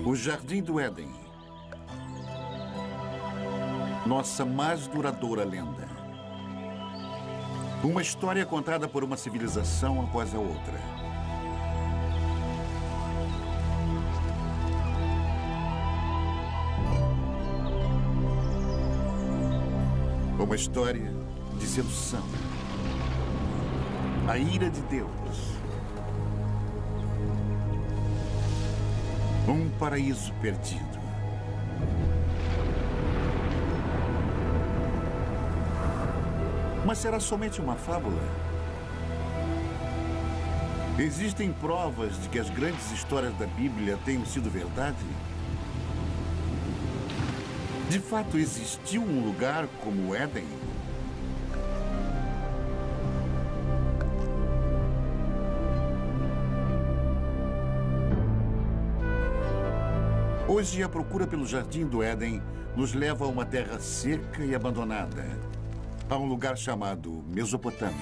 O Jardim do Éden. Nossa mais duradoura lenda. Uma história contada por uma civilização após a outra. Uma história de sedução. A ira de Deus. Um paraíso perdido. Mas será somente uma fábula? Existem provas de que as grandes histórias da Bíblia tenham sido verdade? De fato, existiu um lugar como o Éden? Hoje, a procura pelo Jardim do Éden nos leva a uma terra seca e abandonada, a um lugar chamado Mesopotâmia.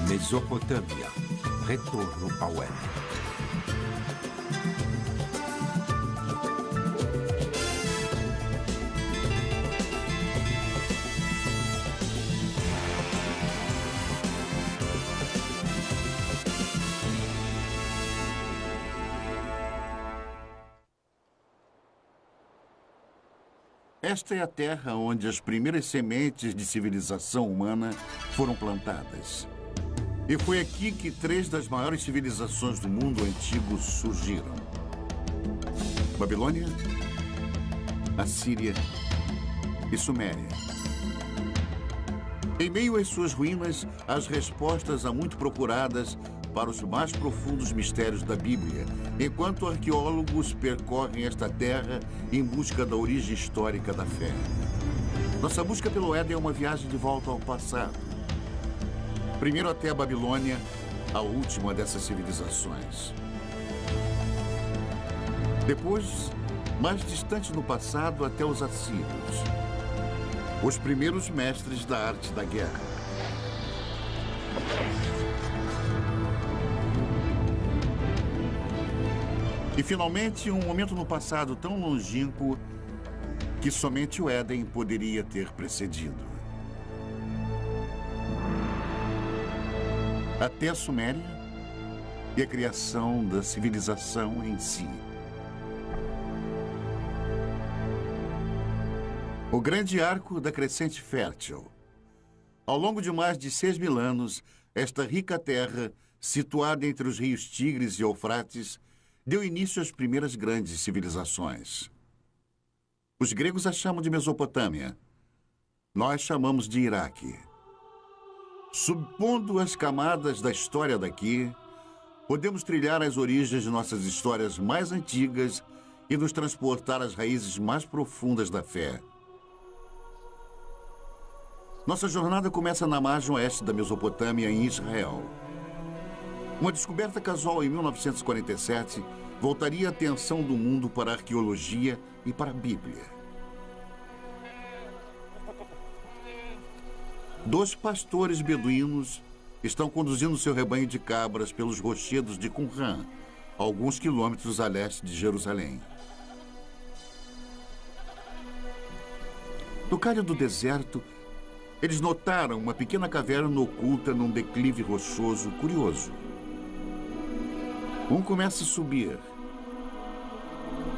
Mesopotâmia. Retorno ao Éden. Esta é a terra onde as primeiras sementes de civilização humana foram plantadas. E foi aqui que 3 das maiores civilizações do mundo antigo surgiram: Babilônia, Assíria e Suméria. Em meio às suas ruínas, as respostas há muito procuradas para os mais profundos mistérios da Bíblia, enquanto arqueólogos percorrem esta terra em busca da origem histórica da fé. Nossa busca pelo Éden é uma viagem de volta ao passado. Primeiro até a Babilônia, a última dessas civilizações. Depois, mais distante no passado, até os assírios, os primeiros mestres da arte da guerra. E, finalmente, um momento no passado tão longínquo que somente o Éden poderia ter precedido. Até a Suméria e a criação da civilização em si. O grande arco da crescente fértil. Ao longo de mais de 6.000 anos, esta rica terra, situada entre os rios Tigres e Eufrates, deu início às primeiras grandes civilizações. Os gregos a chamam de Mesopotâmia. Nós chamamos de Iraque. Subpondo as camadas da história daqui, podemos trilhar as origens de nossas histórias mais antigas e nos transportar às raízes mais profundas da fé. Nossa jornada começa na margem oeste da Mesopotâmia, em Israel. Uma descoberta casual em 1947 voltaria a atenção do mundo para a arqueologia e para a Bíblia. 2 pastores beduínos estão conduzindo seu rebanho de cabras pelos rochedos de Qumran, alguns quilômetros a leste de Jerusalém. No calho do deserto, eles notaram uma pequena caverna oculta num declive rochoso curioso. Um começa a subir.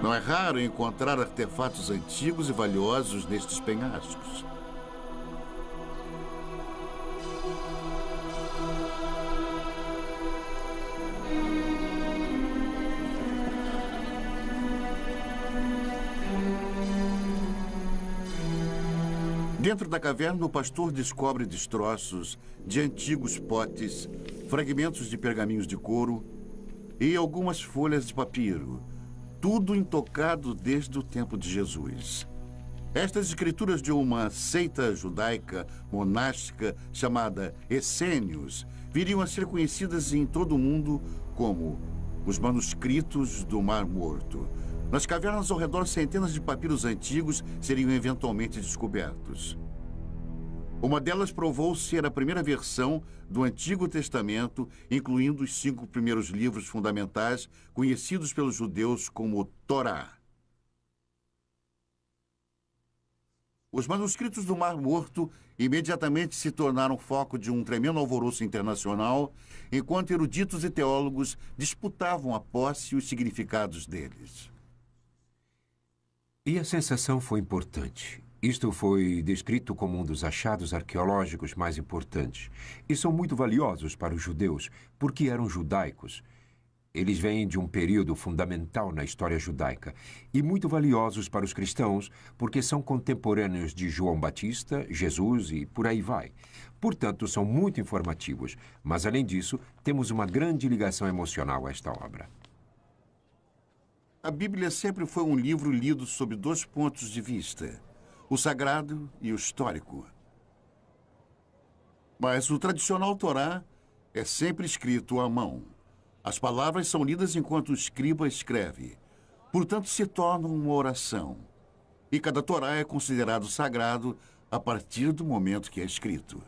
Não é raro encontrar artefatos antigos e valiosos nestes penhascos. Dentro da caverna, o pastor descobre destroços de antigos potes, fragmentos de pergaminhos de couro e algumas folhas de papiro, tudo intocado desde o tempo de Jesus. Estas escrituras de uma seita judaica monástica chamada Essênios viriam a ser conhecidas em todo o mundo como os manuscritos do Mar Morto. Nas cavernas ao redor, centenas de papiros antigos seriam eventualmente descobertos. Uma delas provou ser a primeira versão do Antigo Testamento, incluindo os 5 primeiros livros fundamentais conhecidos pelos judeus como Torá. Os manuscritos do Mar Morto imediatamente se tornaram foco de um tremendo alvoroço internacional, enquanto eruditos e teólogos disputavam a posse e os significados deles. E a sensação foi importante. Isto foi descrito como um dos achados arqueológicos mais importantes. E são muito valiosos para os judeus, porque eram judaicos. Eles vêm de um período fundamental na história judaica. E muito valiosos para os cristãos, porque são contemporâneos de João Batista, Jesus e por aí vai. Portanto, são muito informativos. Mas, além disso, temos uma grande ligação emocional a esta obra. A Bíblia sempre foi um livro lido sob 2 pontos de vista: o sagrado e o histórico. Mas o tradicional Torá é sempre escrito à mão. As palavras são lidas enquanto o escriba escreve. Portanto, se tornam uma oração. E cada Torá é considerado sagrado a partir do momento que é escrito.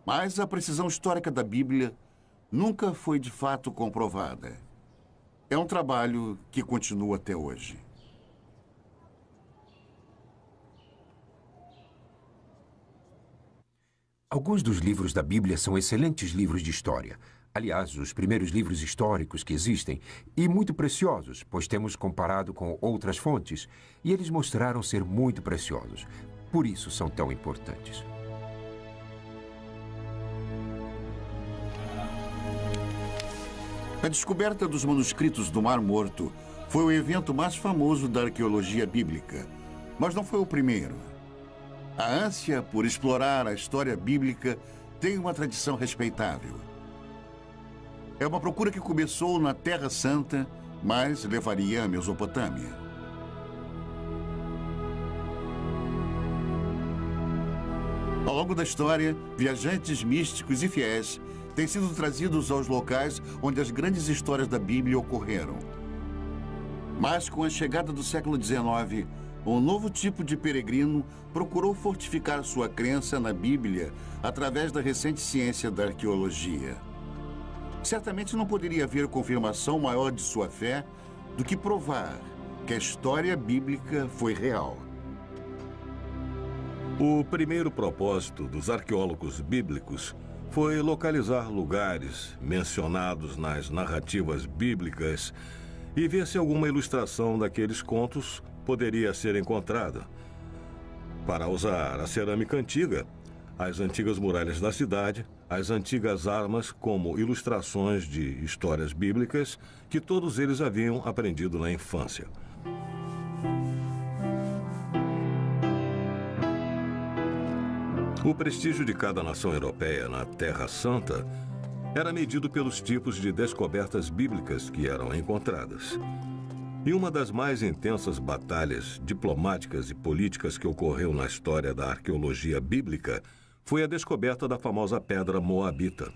Mas a precisão histórica da Bíblia nunca foi de fato comprovada. É um trabalho que continua até hoje. Alguns dos livros da Bíblia são excelentes livros de história. Aliás, os primeiros livros históricos que existem, e muito preciosos, pois temos comparado com outras fontes, e eles mostraram ser muito preciosos. Por isso são tão importantes. A descoberta dos manuscritos do Mar Morto foi o evento mais famoso da arqueologia bíblica, mas não foi o primeiro. A ânsia por explorar a história bíblica tem uma tradição respeitável. É uma procura que começou na Terra Santa, mas levaria à Mesopotâmia. Ao longo da história, viajantes místicos e fiéis têm sido trazidos aos locais onde as grandes histórias da Bíblia ocorreram. Mas com a chegada do século XIX, um novo tipo de peregrino procurou fortificar sua crença na Bíblia através da recente ciência da arqueologia. Certamente não poderia haver confirmação maior de sua fé do que provar que a história bíblica foi real. O primeiro propósito dos arqueólogos bíblicos foi localizar lugares mencionados nas narrativas bíblicas e ver se alguma ilustração daqueles contos poderia ser encontrada. Para usar a cerâmica antiga, as antigas muralhas da cidade, as antigas armas como ilustrações de histórias bíblicas que todos eles haviam aprendido na infância. O prestígio de cada nação europeia na Terra Santa era medido pelos tipos de descobertas bíblicas que eram encontradas. E uma das mais intensas batalhas diplomáticas e políticas que ocorreu na história da arqueologia bíblica foi a descoberta da famosa pedra moabita.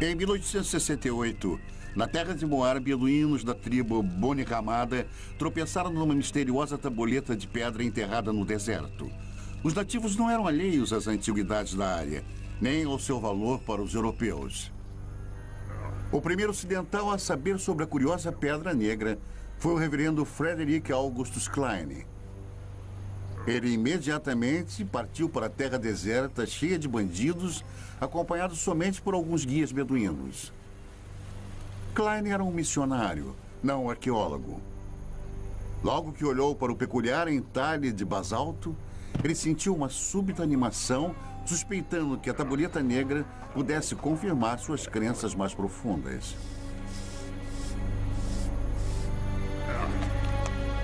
Em 1868, na terra de Moab, beduínos da tribo Boni Ramada tropeçaram numa misteriosa tabuleta de pedra enterrada no deserto. Os nativos não eram alheios às antiguidades da área, nem ao seu valor para os europeus. O primeiro ocidental a saber sobre a curiosa pedra negra foi o reverendo Frederick Augustus Klein. Ele imediatamente partiu para a terra deserta, cheia de bandidos, acompanhado somente por alguns guias beduínos. Klein era um missionário, não um arqueólogo. Logo que olhou para o peculiar entalhe de basalto, ele sentiu uma súbita animação, suspeitando que a tabuleta negra pudesse confirmar suas crenças mais profundas.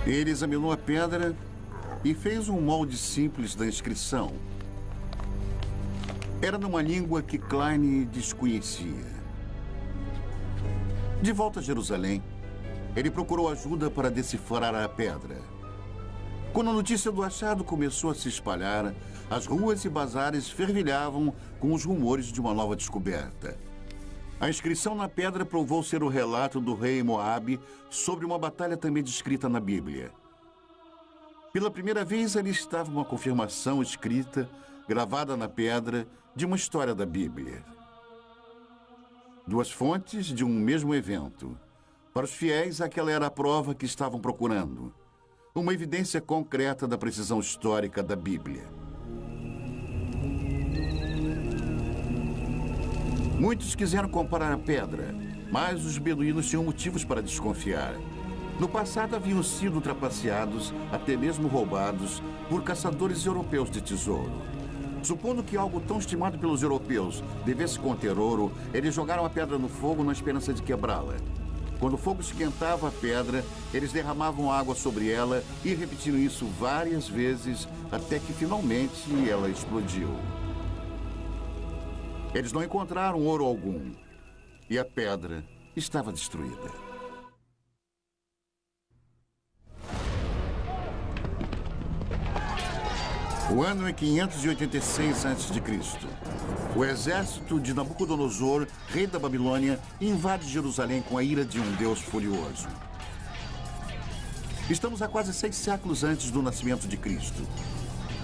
Ele examinou a pedra e fez um molde simples da inscrição. Era numa língua que Klein desconhecia. De volta a Jerusalém, ele procurou ajuda para decifrar a pedra. Quando a notícia do achado começou a se espalhar, as ruas e bazares fervilhavam com os rumores de uma nova descoberta. A inscrição na pedra provou ser o relato do rei Moabe sobre uma batalha também descrita na Bíblia. Pela primeira vez, ali estava uma confirmação escrita, gravada na pedra, de uma história da Bíblia. Duas fontes de um mesmo evento. Para os fiéis, aquela era a prova que estavam procurando. Uma evidência concreta da precisão histórica da Bíblia. Muitos quiseram comparar a pedra, mas os beduínos tinham motivos para desconfiar. No passado haviam sido trapaceados, até mesmo roubados, por caçadores europeus de tesouro. Supondo que algo tão estimado pelos europeus devesse conter ouro, eles jogaram a pedra no fogo na esperança de quebrá-la. Quando o fogo esquentava a pedra, eles derramavam água sobre ela e repetiram isso várias vezes, até que finalmente ela explodiu. Eles não encontraram ouro algum, e a pedra estava destruída. O ano é 586 a.C. O exército de Nabucodonosor, rei da Babilônia, invade Jerusalém com a ira de um Deus furioso. Estamos a quase 6 séculos antes do nascimento de Cristo.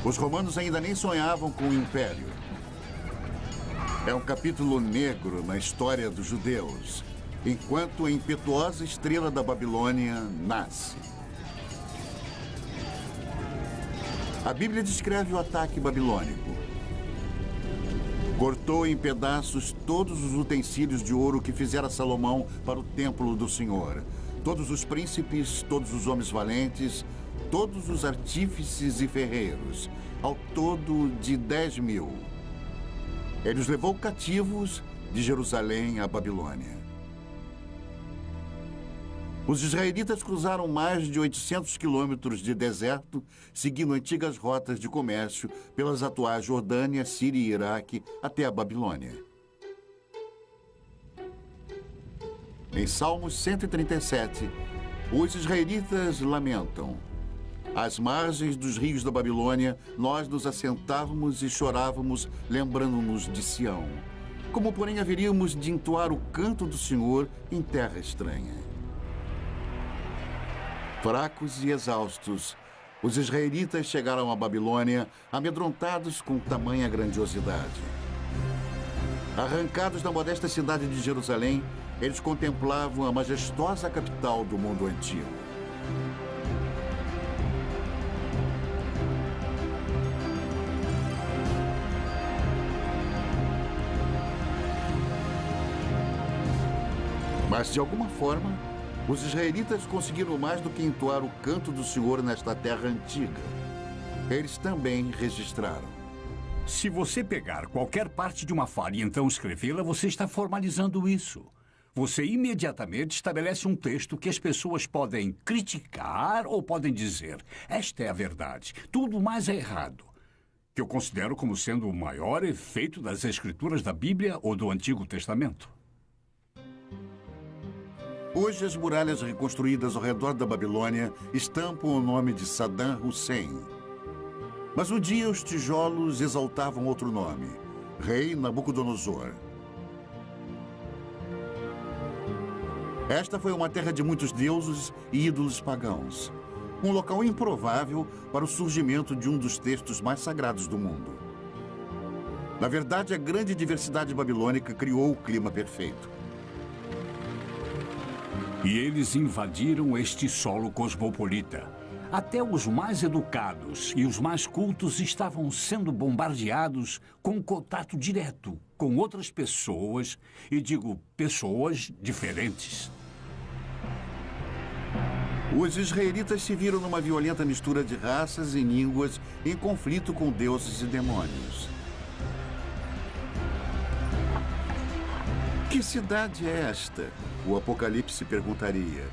Os romanos ainda nem sonhavam com o império. É um capítulo negro na história dos judeus, enquanto a impetuosa estrela da Babilônia nasce. A Bíblia descreve o ataque babilônico. Cortou em pedaços todos os utensílios de ouro que fizera Salomão para o templo do Senhor. Todos os príncipes, todos os homens valentes, todos os artífices e ferreiros, ao todo de 10.000. Ele os levou cativos de Jerusalém à Babilônia. Os israelitas cruzaram mais de 800 quilômetros de deserto, seguindo antigas rotas de comércio pelas atuais Jordânia, Síria e Iraque até a Babilônia. Em Salmos 137, os israelitas lamentam: às margens dos rios da Babilônia, nós nos assentávamos e chorávamos, lembrando-nos de Sião. Como, porém, haveríamos de entoar o canto do Senhor em terra estranha? Fracos e exaustos, os israelitas chegaram à Babilônia, amedrontados com tamanha grandiosidade. Arrancados da modesta cidade de Jerusalém, eles contemplavam a majestosa capital do mundo antigo. Mas, de alguma forma, os israelitas conseguiram mais do que entoar o canto do Senhor nesta terra antiga. Eles também registraram. Se você pegar qualquer parte de uma fala e então escrevê-la, você está formalizando isso. Você imediatamente estabelece um texto que as pessoas podem criticar ou podem dizer: esta é a verdade, tudo mais é errado. Que eu considero como sendo o maior efeito das escrituras da Bíblia ou do Antigo Testamento. Hoje, as muralhas reconstruídas ao redor da Babilônia estampam o nome de Saddam Hussein. Mas um dia os tijolos exaltavam outro nome: Rei Nabucodonosor. Esta foi uma terra de muitos deuses e ídolos pagãos. Um local improvável para o surgimento de um dos textos mais sagrados do mundo. Na verdade, a grande diversidade babilônica criou o clima perfeito. E eles invadiram este solo cosmopolita. Até os mais educados e os mais cultos estavam sendo bombardeados com contato direto com outras pessoas, e digo pessoas diferentes. Os israelitas se viram numa violenta mistura de raças e línguas em conflito com deuses e demônios. Que cidade é esta? O Apocalipse perguntaria.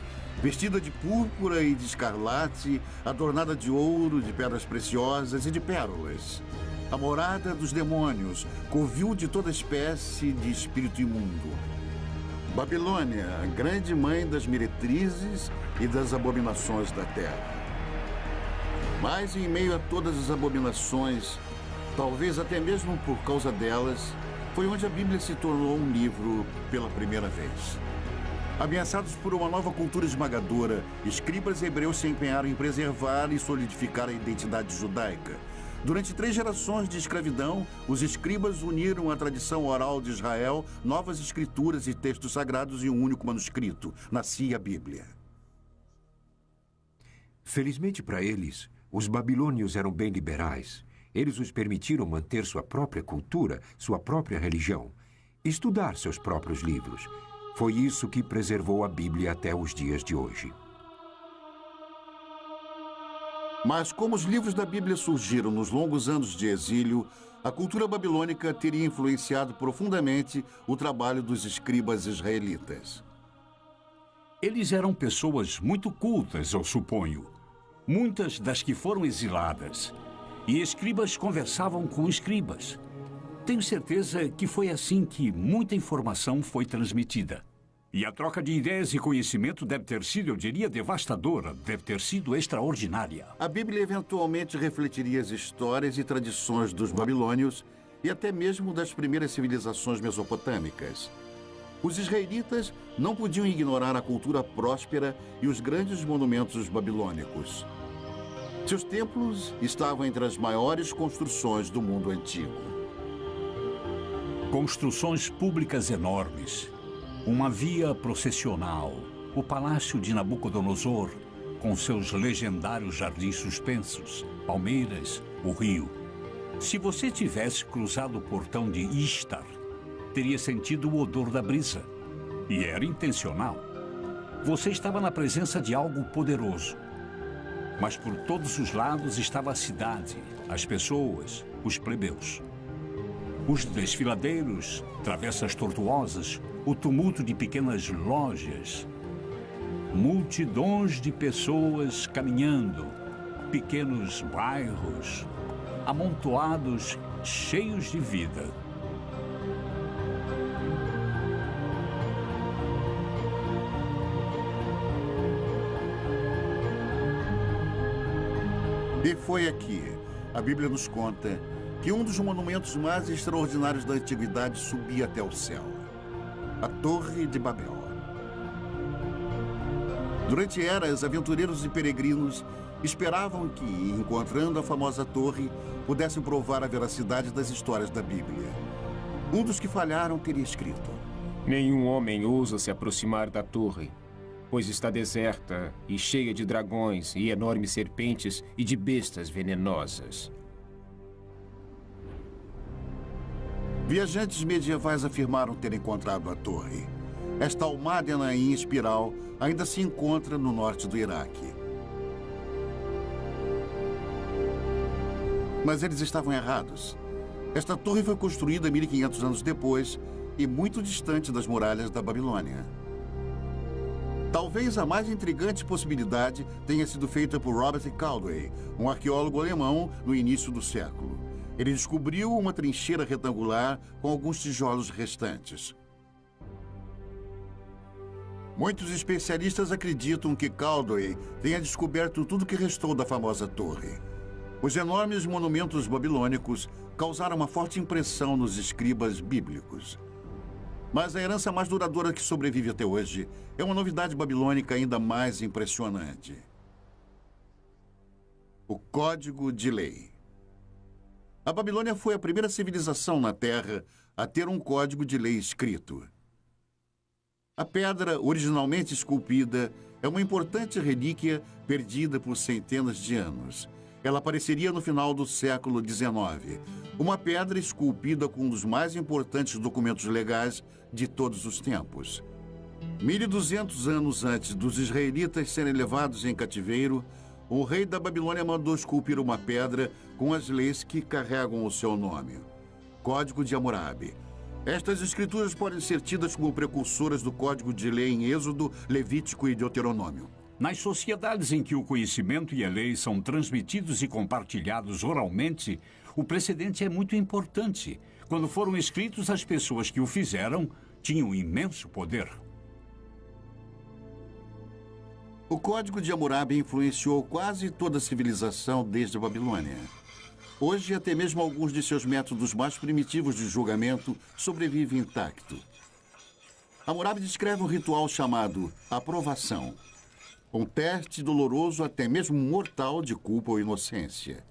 Vestida de púrpura e de escarlate, adornada de ouro, de pedras preciosas e de pérolas. A morada dos demônios, covil de toda espécie de espírito imundo. Babilônia, a grande mãe das meretrizes e das abominações da terra. Mas em meio a todas as abominações, talvez até mesmo por causa delas, foi onde a Bíblia se tornou um livro pela primeira vez. Ameaçados por uma nova cultura esmagadora, escribas hebreus se empenharam em preservar e solidificar a identidade judaica. Durante 3 gerações de escravidão, os escribas uniram à tradição oral de Israel novas escrituras e textos sagrados em um único manuscrito. Nascia a Bíblia. Felizmente para eles, os babilônios eram bem liberais. Eles os permitiram manter sua própria cultura, sua própria religião, estudar seus próprios livros. Foi isso que preservou a Bíblia até os dias de hoje. Mas como os livros da Bíblia surgiram nos longos anos de exílio, a cultura babilônica teria influenciado profundamente o trabalho dos escribas israelitas. Eles eram pessoas muito cultas, eu suponho. Muitas das que foram exiladas. E escribas conversavam com escribas. Tenho certeza que foi assim que muita informação foi transmitida. E a troca de ideias e conhecimento deve ter sido, eu diria, devastadora, deve ter sido extraordinária. A Bíblia eventualmente refletiria as histórias e tradições dos babilônios e até mesmo das primeiras civilizações mesopotâmicas. Os israelitas não podiam ignorar a cultura próspera e os grandes monumentos babilônicos. Seus templos estavam entre as maiores construções do mundo antigo. Construções públicas enormes. Uma via processional, o Palácio de Nabucodonosor, com seus legendários jardins suspensos, palmeiras, o rio. Se você tivesse cruzado o portão de Ishtar, teria sentido o odor da brisa. E era intencional. Você estava na presença de algo poderoso. Mas por todos os lados estava a cidade, as pessoas, os plebeus. Os desfiladeiros, travessas tortuosas, o tumulto de pequenas lojas. Multidões de pessoas caminhando, pequenos bairros, amontoados, cheios de vida. E foi aqui, a Bíblia nos conta, que um dos monumentos mais extraordinários da antiguidade subia até o céu. A Torre de Babel. Durante eras, aventureiros e peregrinos esperavam que, encontrando a famosa torre, pudessem provar a veracidade das histórias da Bíblia. Um dos que falharam teria escrito: nenhum homem ousa se aproximar da torre, pois está deserta e cheia de dragões e enormes serpentes e de bestas venenosas. Viajantes medievais afirmaram ter encontrado a torre. Esta almádena em espiral ainda se encontra no norte do Iraque. Mas eles estavam errados. Esta torre foi construída 1500 anos depois e muito distante das muralhas da Babilônia. Talvez a mais intrigante possibilidade tenha sido feita por Robert Caldwell, um arqueólogo alemão no início do século. Ele descobriu uma trincheira retangular com alguns tijolos restantes. Muitos especialistas acreditam que Caldwell tenha descoberto tudo o que restou da famosa torre. Os enormes monumentos babilônicos causaram uma forte impressão nos escribas bíblicos. Mas a herança mais duradoura que sobrevive até hoje é uma novidade babilônica ainda mais impressionante: o Código de Lei. A Babilônia foi a primeira civilização na Terra a ter um código de lei escrito. A pedra, originalmente esculpida, é uma importante relíquia perdida por centenas de anos. Ela apareceria no final do século XIX. Uma pedra esculpida com um dos mais importantes documentos legais de todos os tempos. 1200 anos antes dos israelitas serem levados em cativeiro, o rei da Babilônia mandou esculpir uma pedra com as leis que carregam o seu nome. Código de Hammurabi. Estas escrituras podem ser tidas como precursoras do Código de Lei em Êxodo, Levítico e Deuteronômio. Nas sociedades em que o conhecimento e a lei são transmitidos e compartilhados oralmente, o precedente é muito importante. Quando foram escritos, as pessoas que o fizeram tinham imenso poder. O Código de Hammurabi influenciou quase toda a civilização desde a Babilônia. Hoje, até mesmo alguns de seus métodos mais primitivos de julgamento sobrevivem intactos. Hammurabi descreve um ritual chamado aprovação. Um teste doloroso, até mesmo mortal, de culpa ou inocência.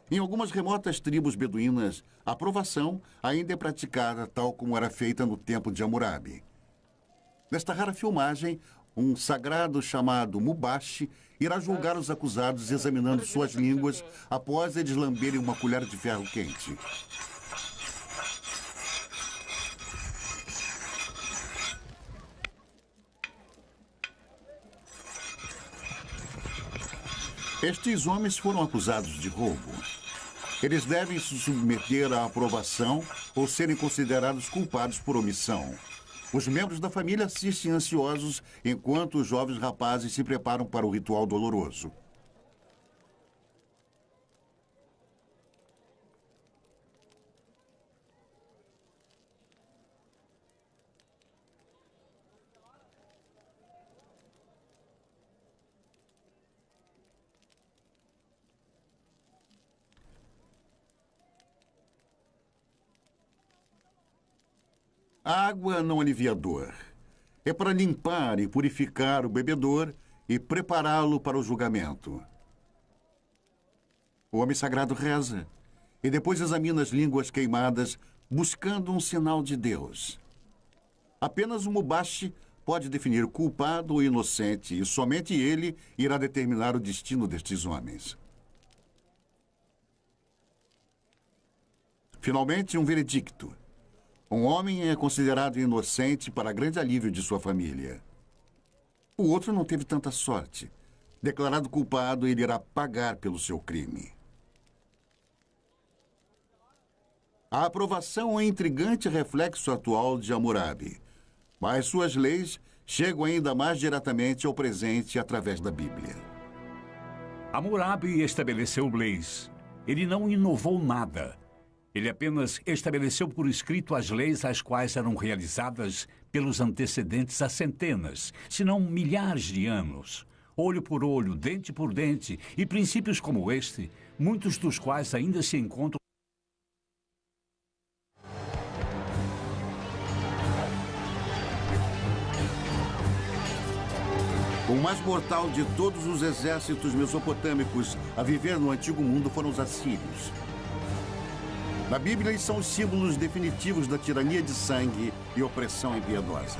Em algumas remotas tribos beduínas, a aprovação ainda é praticada tal como era feita no tempo de Hammurabi. Nesta rara filmagem, um sagrado chamado Mubashi irá julgar os acusados examinando suas línguas após eles lamberem uma colher de ferro quente. Estes homens foram acusados de roubo. Eles devem se submeter à aprovação ou serem considerados culpados por omissão. Os membros da família assistem ansiosos enquanto os jovens rapazes se preparam para o ritual doloroso. A água não alivia a dor. É para limpar e purificar o bebedor e prepará-lo para o julgamento. O homem sagrado reza e depois examina as línguas queimadas, buscando um sinal de Deus. Apenas o Mubashi pode definir culpado ou inocente e somente ele irá determinar o destino destes homens. Finalmente, um veredicto. Um homem é considerado inocente para grande alívio de sua família. O outro não teve tanta sorte. Declarado culpado, ele irá pagar pelo seu crime. A aprovação é um intrigante reflexo atual de Hammurabi, mas suas leis chegam ainda mais diretamente ao presente através da Bíblia. Hammurabi estabeleceu leis. Ele não inovou nada. Ele apenas estabeleceu por escrito as leis às quais eram realizadas pelos antecedentes há centenas, se não milhares de anos. Olho por olho, dente por dente, e princípios como este, muitos dos quais ainda se encontram. O mais mortal de todos os exércitos mesopotâmicos a viver no Antigo Mundo foram os assírios. Na Bíblia, eles são os símbolos definitivos da tirania de sangue e opressão impiedosa.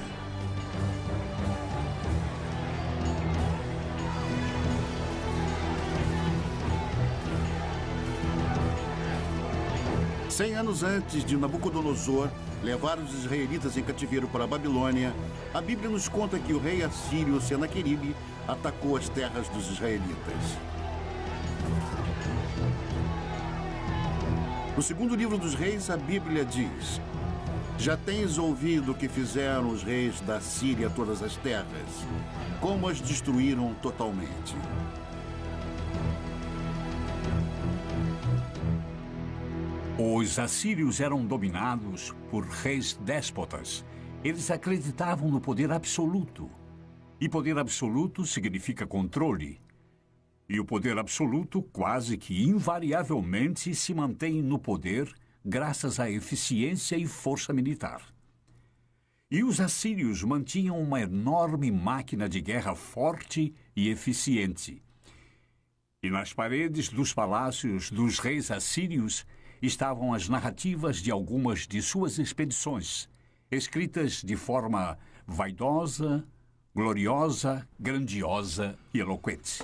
Cem anos antes de Nabucodonosor levar os israelitas em cativeiro para a Babilônia, a Bíblia nos conta que o rei assírio Senaqueribe atacou as terras dos israelitas. No segundo livro dos reis, a Bíblia diz: já tens ouvido o que fizeram os reis da Síria a todas as terras, como as destruíram totalmente. Os assírios eram dominados por reis déspotas. Eles acreditavam no poder absoluto. E poder absoluto significa controle. E o poder absoluto quase que invariavelmente se mantém no poder graças à eficiência e força militar. E os assírios mantinham uma enorme máquina de guerra forte e eficiente. E nas paredes dos palácios dos reis assírios estavam as narrativas de algumas de suas expedições, escritas de forma vaidosa, gloriosa, grandiosa e eloquente.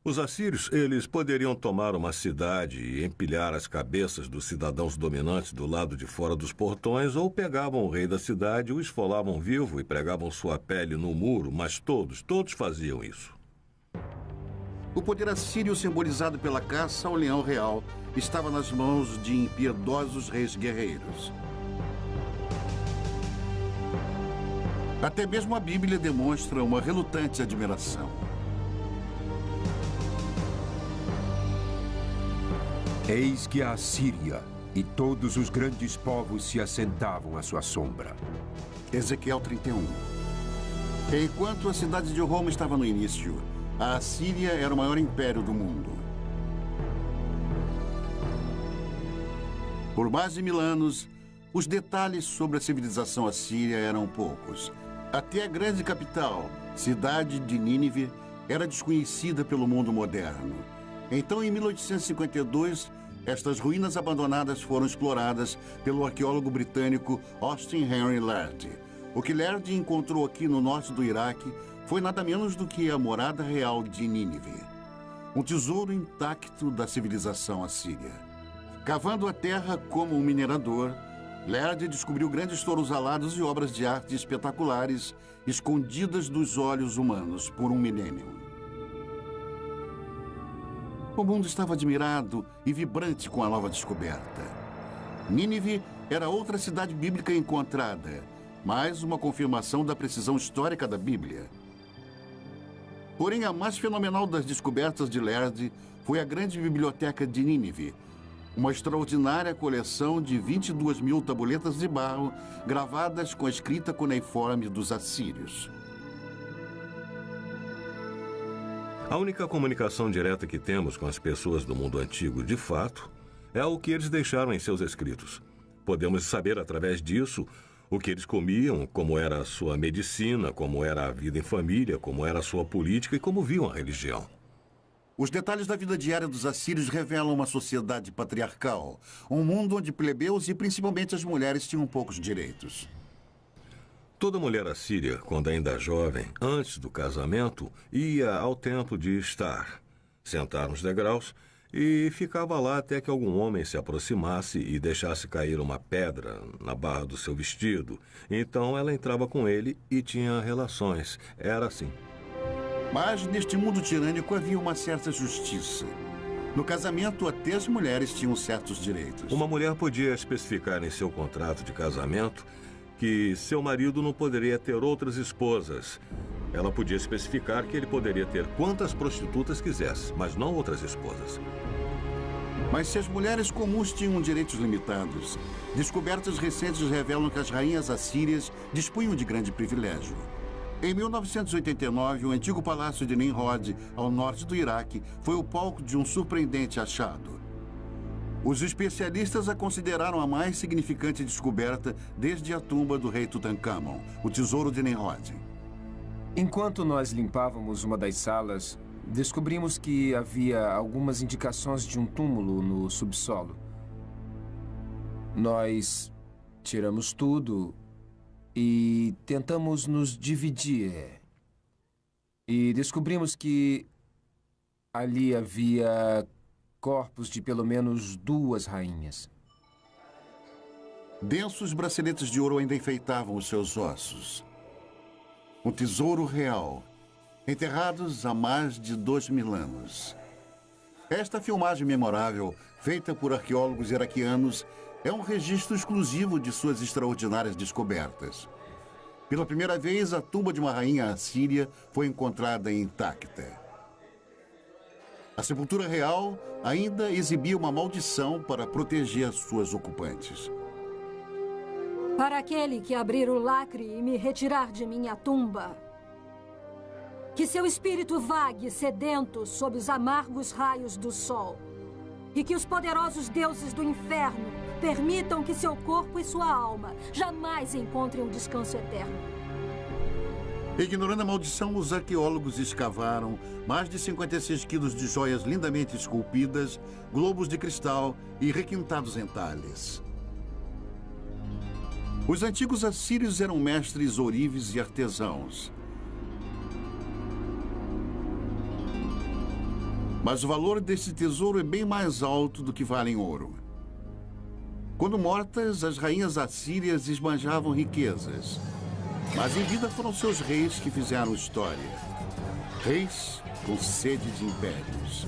Os assírios, eles poderiam tomar uma cidade e empilhar as cabeças dos cidadãos dominantes do lado de fora dos portões, ou pegavam o rei da cidade, o esfolavam vivo e pregavam sua pele no muro, mas todos faziam isso. O poder assírio, simbolizado pela caça ao leão real, estava nas mãos de impiedosos reis guerreiros. Até mesmo a Bíblia demonstra uma relutante admiração. Eis que a Assíria e todos os grandes povos se assentavam à sua sombra. Ezequiel 31. Enquanto a cidade de Roma estava no início, a Assíria era o maior império do mundo. Por mais de 1000 anos, Os detalhes sobre a civilização assíria eram poucos. Até a grande capital, cidade de Nínive, era desconhecida pelo mundo moderno. Então, em 1852, estas ruínas abandonadas foram exploradas pelo arqueólogo britânico Austin Henry Lerdy. O que Lerdy encontrou aqui no norte do Iraque foi nada menos do que a morada real de Nínive, um tesouro intacto da civilização assíria. Cavando a terra como um minerador, Lerdy descobriu grandes touros alados e obras de arte espetaculares escondidas dos olhos humanos por um milênio. O mundo estava admirado e vibrante com a nova descoberta. Nínive era outra cidade bíblica encontrada, mais uma confirmação da precisão histórica da Bíblia. Porém, a mais fenomenal das descobertas de Lerdy foi a grande biblioteca de Nínive, uma extraordinária coleção de 22.000 tabuletas de barro gravadas com a escrita cuneiforme dos assírios. A única comunicação direta que temos com as pessoas do mundo antigo, de fato, é o que eles deixaram em seus escritos. Podemos saber através disso o que eles comiam, como era a sua medicina, como era a vida em família, como era a sua política e como viam a religião. Os detalhes da vida diária dos assírios revelam uma sociedade patriarcal, um mundo onde plebeus e principalmente as mulheres tinham poucos direitos. Toda mulher assíria, quando ainda jovem, antes do casamento, ia ao templo de Estar, sentar nos degraus e ficava lá até que algum homem se aproximasse e deixasse cair uma pedra na barra do seu vestido. Então ela entrava com ele e tinha relações. Era assim. Mas neste mundo tirânico havia uma certa justiça. No casamento, até as mulheres tinham certos direitos. Uma mulher podia especificar em seu contrato de casamento que seu marido não poderia ter outras esposas. Ela podia especificar que ele poderia ter quantas prostitutas quisesse, mas não outras esposas. Mas se as mulheres comuns tinham direitos limitados, descobertas recentes revelam que as rainhas assírias dispunham de grande privilégio. Em 1989, o antigo palácio de Nimrod, ao norte do Iraque, foi o palco de um surpreendente achado. Os especialistas a consideraram a mais significante descoberta desde a tumba do rei Tutankhamon, o tesouro de Nimrod. Enquanto nós limpávamos uma das salas, descobrimos que havia algumas indicações de um túmulo no subsolo. Nós tiramos tudo e tentamos nos dividir. E descobrimos que ali havia corpos de pelo menos 2 rainhas. Densos braceletes de ouro ainda enfeitavam os seus ossos. Um tesouro real, enterrados há mais de 2.000 anos. Esta filmagem memorável, feita por arqueólogos iraquianos, é um registro exclusivo de suas extraordinárias descobertas. Pela primeira vez, a tumba de uma rainha assíria foi encontrada intacta. A sepultura real ainda exibia uma maldição para proteger suas ocupantes. Para aquele que abrir o lacre e me retirar de minha tumba, que seu espírito vague sedento sob os amargos raios do sol, e que os poderosos deuses do inferno permitam que seu corpo e sua alma jamais encontrem um descanso eterno. Ignorando a maldição, os arqueólogos escavaram mais de 56 quilos de joias lindamente esculpidas, globos de cristal e requintados entalhes. Os antigos assírios eram mestres ourives e artesãos. Mas o valor desse tesouro é bem mais alto do que vale em ouro. Quando mortas, as rainhas assírias esbanjavam riquezas. Mas em vida foram seus reis que fizeram história. Reis com sede de impérios.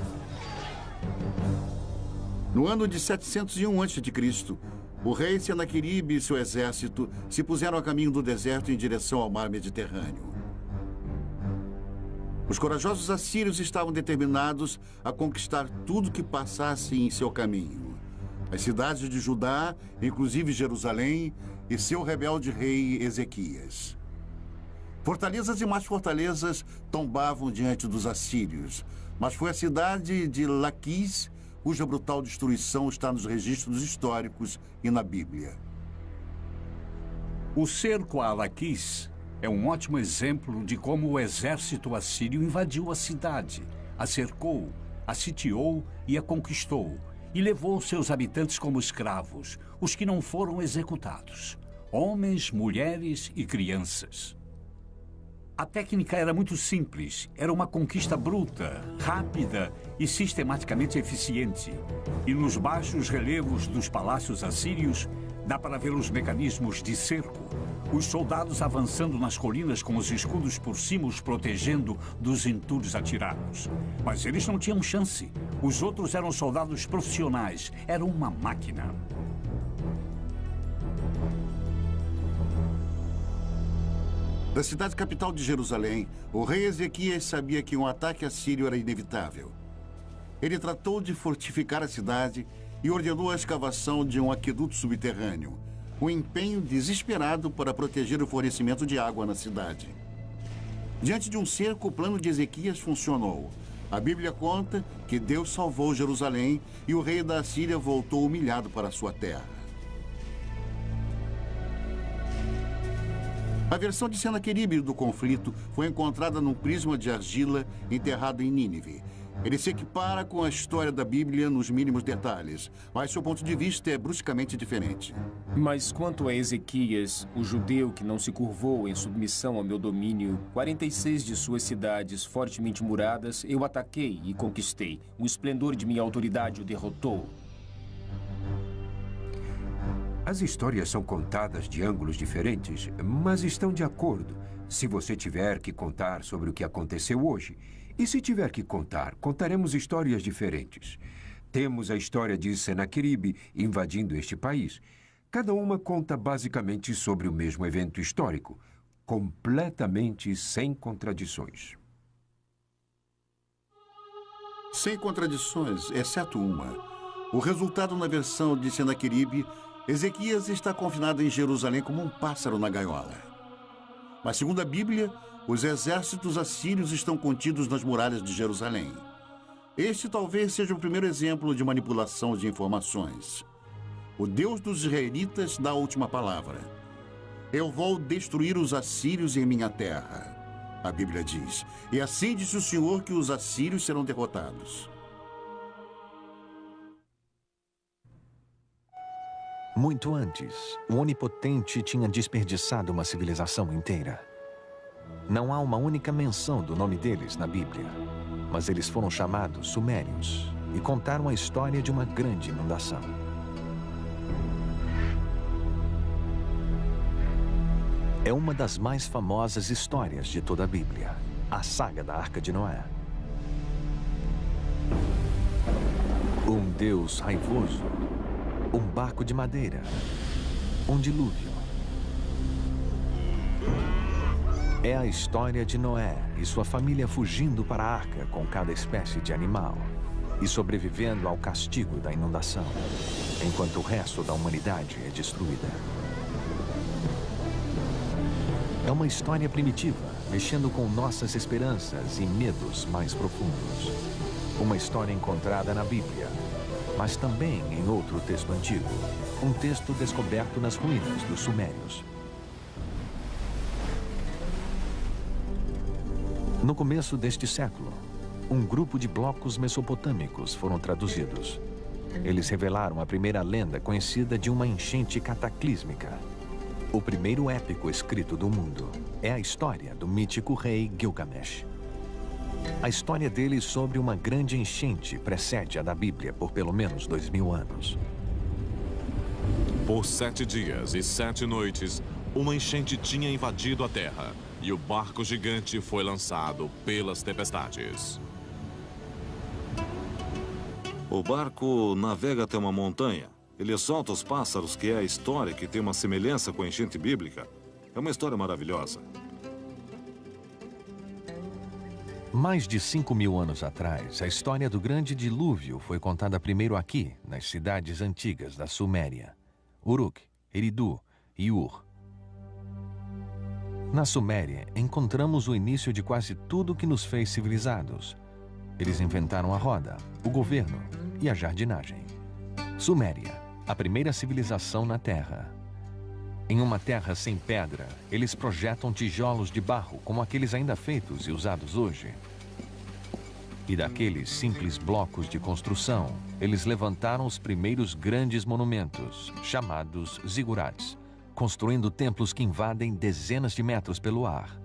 No ano de 701 a.C., o rei Senaqueribe e seu exército se puseram a caminho do deserto em direção ao mar Mediterrâneo. Os corajosos assírios estavam determinados a conquistar tudo que passasse em seu caminho. As cidades de Judá, inclusive Jerusalém, e seu rebelde rei Ezequias. Fortalezas e mais fortalezas tombavam diante dos assírios, mas foi a cidade de Laquis cuja brutal destruição está nos registros históricos e na Bíblia. O cerco a Laquis é um ótimo exemplo de como o exército assírio invadiu a cidade, a cercou, a sitiou e a conquistou, e levou seus habitantes como escravos, os que não foram executados, homens, mulheres e crianças. A técnica era muito simples, era uma conquista bruta, rápida e sistematicamente eficiente. E nos baixos relevos dos palácios assírios, dá para ver os mecanismos de cerco, os soldados avançando nas colinas com os escudos por cima os protegendo dos entulhos atirados. Mas eles não tinham chance. Os outros eram soldados profissionais, era uma máquina. Da cidade capital de Jerusalém, o rei Ezequias sabia que um ataque assírio era inevitável. Ele tratou de fortificar a cidade e ordenou a escavação de um aqueduto subterrâneo, um empenho desesperado para proteger o fornecimento de água na cidade. Diante de um cerco, o plano de Ezequias funcionou. A Bíblia conta que Deus salvou Jerusalém e o rei da Assíria voltou humilhado para sua terra. A versão de Senaqueribe do conflito foi encontrada num prisma de argila enterrado em Nínive. Ele se equipara com a história da Bíblia nos mínimos detalhes, mas seu ponto de vista é bruscamente diferente. Mas quanto a Ezequias, o judeu que não se curvou em submissão ao meu domínio, 46 de suas cidades fortemente muradas, eu ataquei e conquistei. O esplendor de minha autoridade o derrotou. As histórias são contadas de ângulos diferentes, mas estão de acordo. Se você tiver que contar sobre o que aconteceu hoje, e se tiver que contar, contaremos histórias diferentes. Temos a história de Senaqueribe invadindo este país. Cada uma conta basicamente sobre o mesmo evento histórico, completamente sem contradições. Sem contradições, exceto uma. O resultado na versão de Senaqueribe, Ezequias está confinado em Jerusalém como um pássaro na gaiola. Mas, segundo a Bíblia, os exércitos assírios estão contidos nas muralhas de Jerusalém. Este talvez seja o primeiro exemplo de manipulação de informações. O Deus dos israelitas dá a última palavra. Eu vou destruir os assírios em minha terra, a Bíblia diz. E assim disse o Senhor que os assírios serão derrotados. Muito antes, o Onipotente tinha desperdiçado uma civilização inteira. Não há uma única menção do nome deles na Bíblia, mas eles foram chamados Sumérios e contaram a história de uma grande inundação. É uma das mais famosas histórias de toda a Bíblia, a saga da Arca de Noé. Um Deus raivoso, um barco de madeira, um dilúvio. É a história de Noé e sua família fugindo para a arca com cada espécie de animal e sobrevivendo ao castigo da inundação, enquanto o resto da humanidade é destruída. É uma história primitiva, mexendo com nossas esperanças e medos mais profundos. Uma história encontrada na Bíblia, mas também em outro texto antigo, um texto descoberto nas ruínas dos Sumérios. No começo deste século, um grupo de blocos mesopotâmicos foram traduzidos. Eles revelaram a primeira lenda conhecida de uma enchente cataclísmica. O primeiro épico escrito do mundo é a história do mítico rei Gilgamesh. A história dele sobre uma grande enchente precede a da Bíblia por pelo menos 2000 anos. Por 7 dias e 7 noites, uma enchente tinha invadido a terra e o barco gigante foi lançado pelas tempestades. O barco navega até uma montanha. Ele solta os pássaros, que é a história que tem uma semelhança com a enchente bíblica. É uma história maravilhosa. Mais de 5.000 anos atrás, a história do grande dilúvio foi contada primeiro aqui, nas cidades antigas da Suméria, Uruk, Eridu e Ur. Na Suméria, encontramos o início de quase tudo que nos fez civilizados. Eles inventaram a roda, o governo e a jardinagem. Suméria, a primeira civilização na Terra. Em uma terra sem pedra, eles projetam tijolos de barro, como aqueles ainda feitos e usados hoje. E daqueles simples blocos de construção, eles levantaram os primeiros grandes monumentos, chamados zigurats, construindo templos que invadem dezenas de metros pelo ar.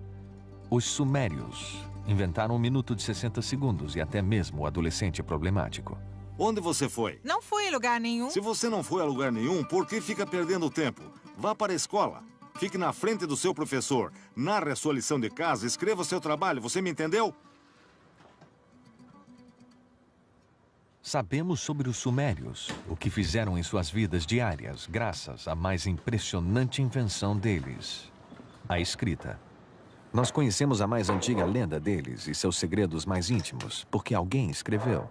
Os sumérios inventaram 1 minuto de 60 segundos e até mesmo o adolescente problemático. Onde você foi? Não fui em lugar nenhum. Se você não foi a lugar nenhum, por que fica perdendo tempo? Vá para a escola. Fique na frente do seu professor. Narre a sua lição de casa, escreva o seu trabalho. Você me entendeu? Sabemos sobre os sumérios, o que fizeram em suas vidas diárias, graças à mais impressionante invenção deles, a escrita. Nós conhecemos a mais antiga lenda deles e seus segredos mais íntimos, porque alguém escreveu.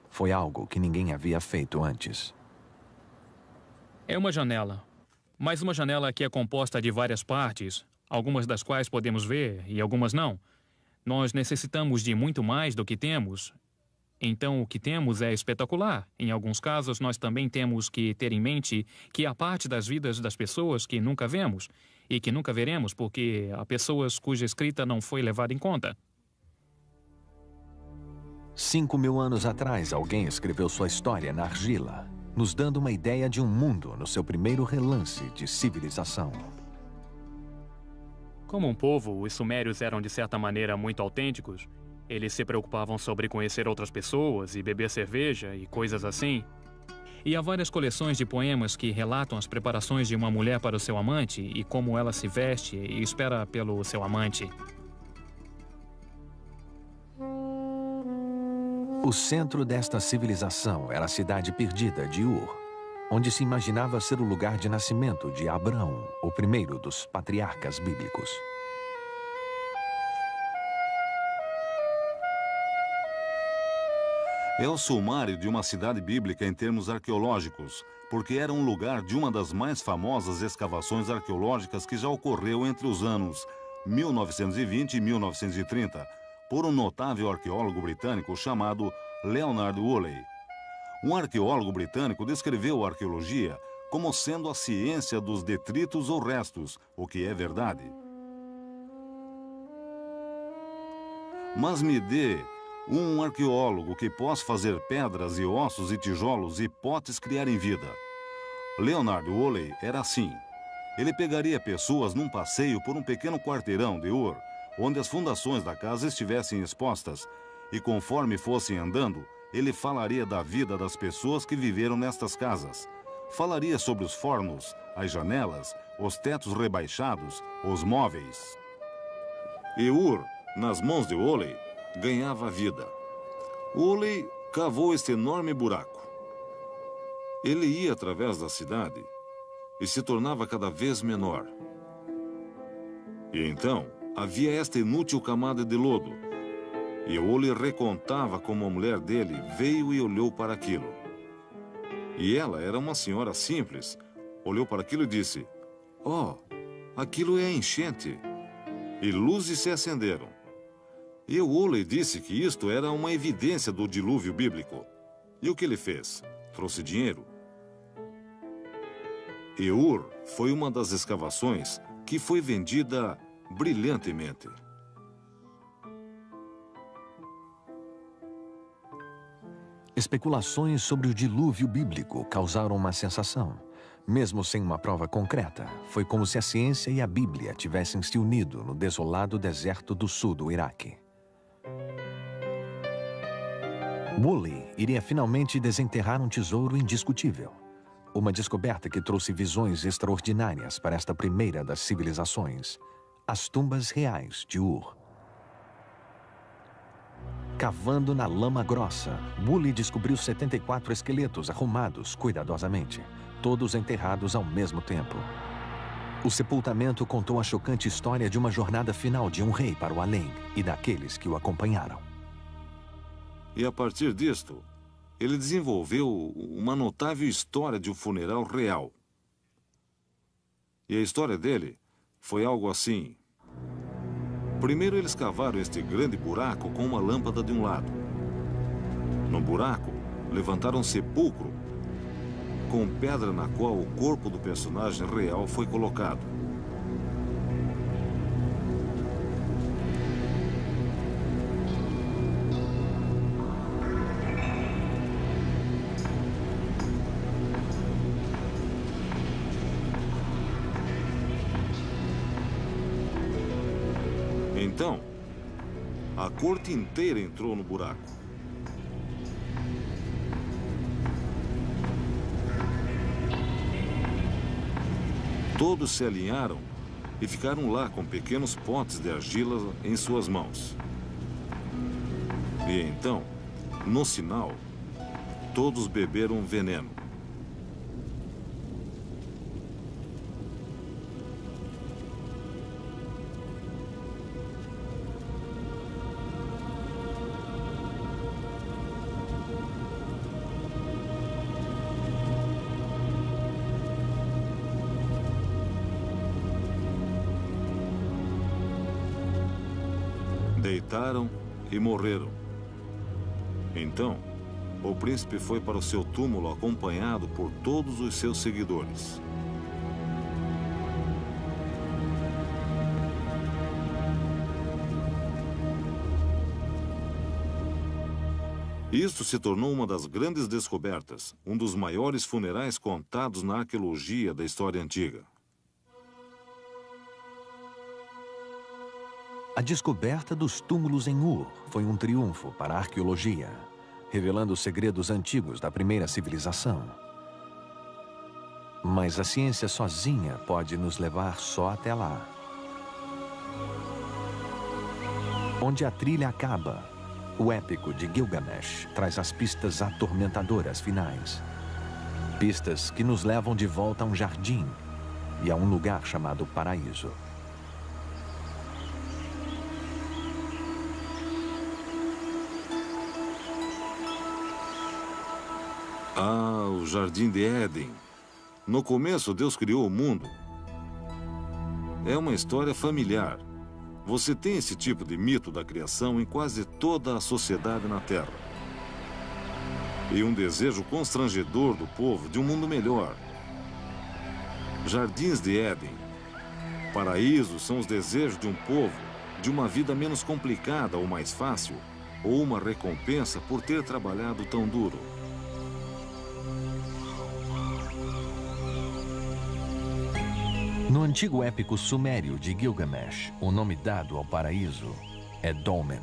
Foi algo que ninguém havia feito antes. É uma janela, mas uma janela que é composta de várias partes, algumas das quais podemos ver e algumas não. Nós necessitamos de muito mais do que temos. Então, o que temos é espetacular. Em alguns casos, nós também temos que ter em mente que há parte das vidas das pessoas que nunca vemos e que nunca veremos porque há pessoas cuja escrita não foi levada em conta. 5.000 anos atrás, alguém escreveu sua história na argila, nos dando uma ideia de um mundo no seu primeiro relance de civilização. Como um povo, os sumérios eram de certa maneira muito autênticos. Eles se preocupavam sobre conhecer outras pessoas e beber cerveja e coisas assim. E há várias coleções de poemas que relatam as preparações de uma mulher para o seu amante e como ela se veste e espera pelo seu amante. O centro desta civilização era a cidade perdida de Ur, onde se imaginava ser o lugar de nascimento de Abraão, o primeiro dos patriarcas bíblicos. É o sumário de uma cidade bíblica em termos arqueológicos, porque era um lugar de uma das mais famosas escavações arqueológicas que já ocorreu entre os anos 1920 e 1930, por um notável arqueólogo britânico chamado Leonard Woolley. Um arqueólogo britânico descreveu a arqueologia como sendo a ciência dos detritos ou restos, o que é verdade. Mas me dê um arqueólogo que possa fazer pedras e ossos e tijolos e potes criarem vida. Leonard Woolley era assim. Ele pegaria pessoas num passeio por um pequeno quarteirão de Ur, onde as fundações da casa estivessem expostas, e conforme fossem andando, ele falaria da vida das pessoas que viveram nestas casas. Falaria sobre os fornos, as janelas, os tetos rebaixados, os móveis. E Ur, nas mãos de Woolley, ganhava vida. Woolley cavou este enorme buraco. Ele ia através da cidade e se tornava cada vez menor. E então havia esta inútil camada de lodo. E Woolley recontava como a mulher dele veio e olhou para aquilo. E ela era uma senhora simples. Olhou para aquilo e disse: "Oh, aquilo é enchente." E luzes se acenderam. E Woolley disse que isto era uma evidência do dilúvio bíblico. E o que ele fez? Trouxe dinheiro. E Ur foi uma das escavações que foi vendida brilhantemente. Especulações sobre o dilúvio bíblico causaram uma sensação. Mesmo sem uma prova concreta, foi como se a ciência e a Bíblia tivessem se unido no desolado deserto do sul do Iraque. Woolley iria finalmente desenterrar um tesouro indiscutível. Uma descoberta que trouxe visões extraordinárias para esta primeira das civilizações, as tumbas reais de Ur. Cavando na lama grossa, Woolley descobriu 74 esqueletos arrumados cuidadosamente, todos enterrados ao mesmo tempo. O sepultamento contou a chocante história de uma jornada final de um rei para o além e daqueles que o acompanharam. E a partir disto, ele desenvolveu uma notável história de um funeral real. E a história dele foi algo assim. Primeiro eles cavaram este grande buraco com uma lâmpada de um lado. No buraco, levantaram um sepulcro com pedra na qual o corpo do personagem real foi colocado. Então, a corte inteira entrou no buraco. Todos se alinharam e ficaram lá com pequenos potes de argila em suas mãos. E então, no sinal, todos beberam veneno. Deitaram e morreram. Então, o príncipe foi para o seu túmulo acompanhado por todos os seus seguidores. Isto se tornou uma das grandes descobertas, um dos maiores funerais contados na arqueologia da história antiga. A descoberta dos túmulos em Ur foi um triunfo para a arqueologia, revelando os segredos antigos da primeira civilização. Mas a ciência sozinha pode nos levar só até lá. Onde a trilha acaba, o épico de Gilgamesh traz as pistas atormentadoras finais. Pistas que nos levam de volta a um jardim e a um lugar chamado paraíso. Ah, o Jardim de Éden. No começo, Deus criou o mundo. É uma história familiar. Você tem esse tipo de mito da criação em quase toda a sociedade na Terra. E um desejo constrangedor do povo de um mundo melhor. Jardins de Éden. Paraísos são os desejos de um povo de uma vida menos complicada ou mais fácil, ou uma recompensa por ter trabalhado tão duro. No antigo épico sumério de Gilgamesh, o nome dado ao paraíso é Dolmen.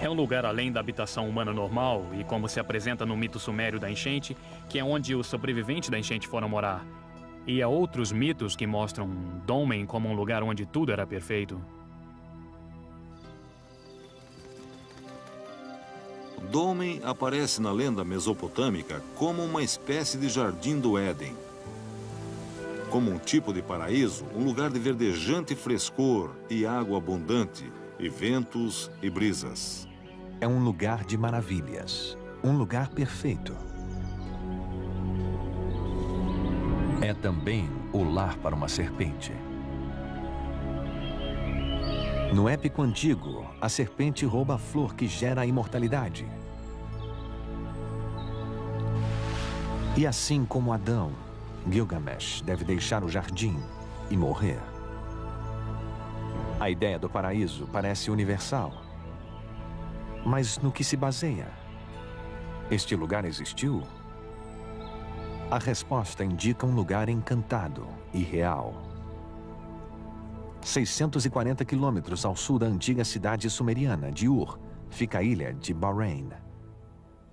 É um lugar além da habitação humana normal e como se apresenta no mito sumério da enchente, que é onde os sobreviventes da enchente foram morar. E há outros mitos que mostram Dolmen como um lugar onde tudo era perfeito. Dolmen aparece na lenda mesopotâmica como uma espécie de jardim do Éden. Como um tipo de paraíso, um lugar de verdejante frescor e água abundante, e ventos e brisas. É um lugar de maravilhas, um lugar perfeito. É também o lar para uma serpente. No épico antigo, a serpente rouba a flor que gera a imortalidade. E assim como Adão, Gilgamesh deve deixar o jardim e morrer. A ideia do paraíso parece universal. Mas no que se baseia? Este lugar existiu? A resposta indica um lugar encantado e real. 640 quilômetros ao sul da antiga cidade sumeriana de Ur, fica a ilha de Bahrein.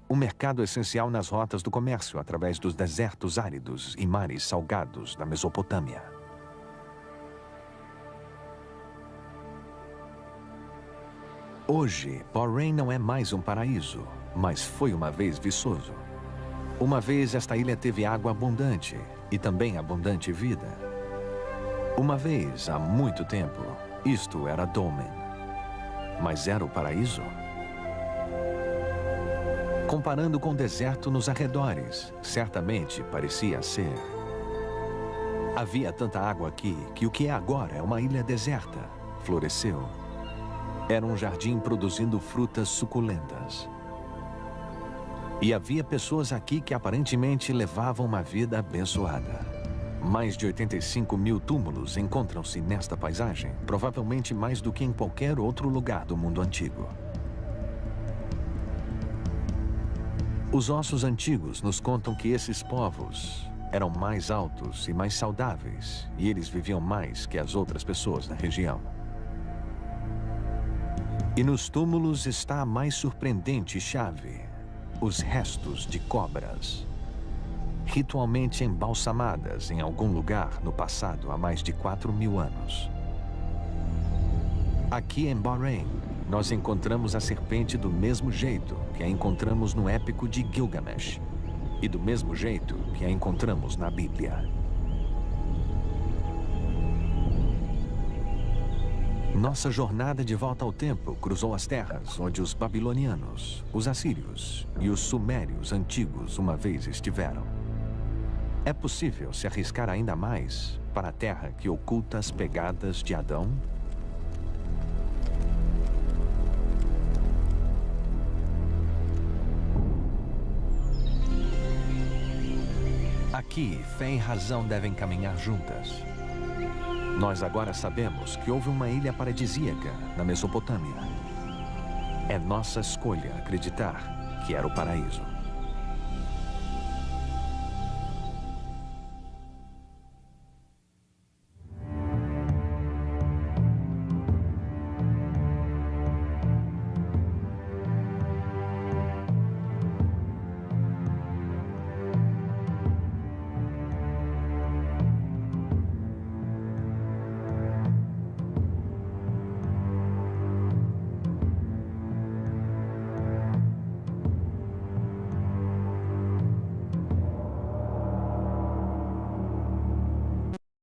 Um mercado essencial nas rotas do comércio através dos desertos áridos e mares salgados da Mesopotâmia. Hoje, Bahrein não é mais um paraíso, mas foi uma vez viçoso. Uma vez esta ilha teve água abundante e também abundante vida. Uma vez, há muito tempo, isto era Dolmen. Mas era o paraíso? Comparando com o deserto nos arredores, certamente parecia ser. Havia tanta água aqui que o que é agora é uma ilha deserta. Floresceu. Era um jardim produzindo frutas suculentas. E havia pessoas aqui que aparentemente levavam uma vida abençoada. Mais de 85 mil túmulos encontram-se nesta paisagem, provavelmente mais do que em qualquer outro lugar do mundo antigo. Os ossos antigos nos contam que esses povos eram mais altos e mais saudáveis, e eles viviam mais que as outras pessoas da região. E nos túmulos está a mais surpreendente chave: os restos de cobras, ritualmente embalsamadas em algum lugar no passado há mais de 4.000 anos. Aqui em Bahrein, nós encontramos a serpente do mesmo jeito que a encontramos no épico de Gilgamesh, e do mesmo jeito que a encontramos na Bíblia. Nossa jornada de volta ao tempo cruzou as terras onde os babilonianos, os assírios e os sumérios antigos uma vez estiveram. É possível se arriscar ainda mais para a terra que oculta as pegadas de Adão? Aqui, fé e razão devem caminhar juntas. Nós agora sabemos que houve uma ilha paradisíaca na Mesopotâmia. É nossa escolha acreditar que era o paraíso.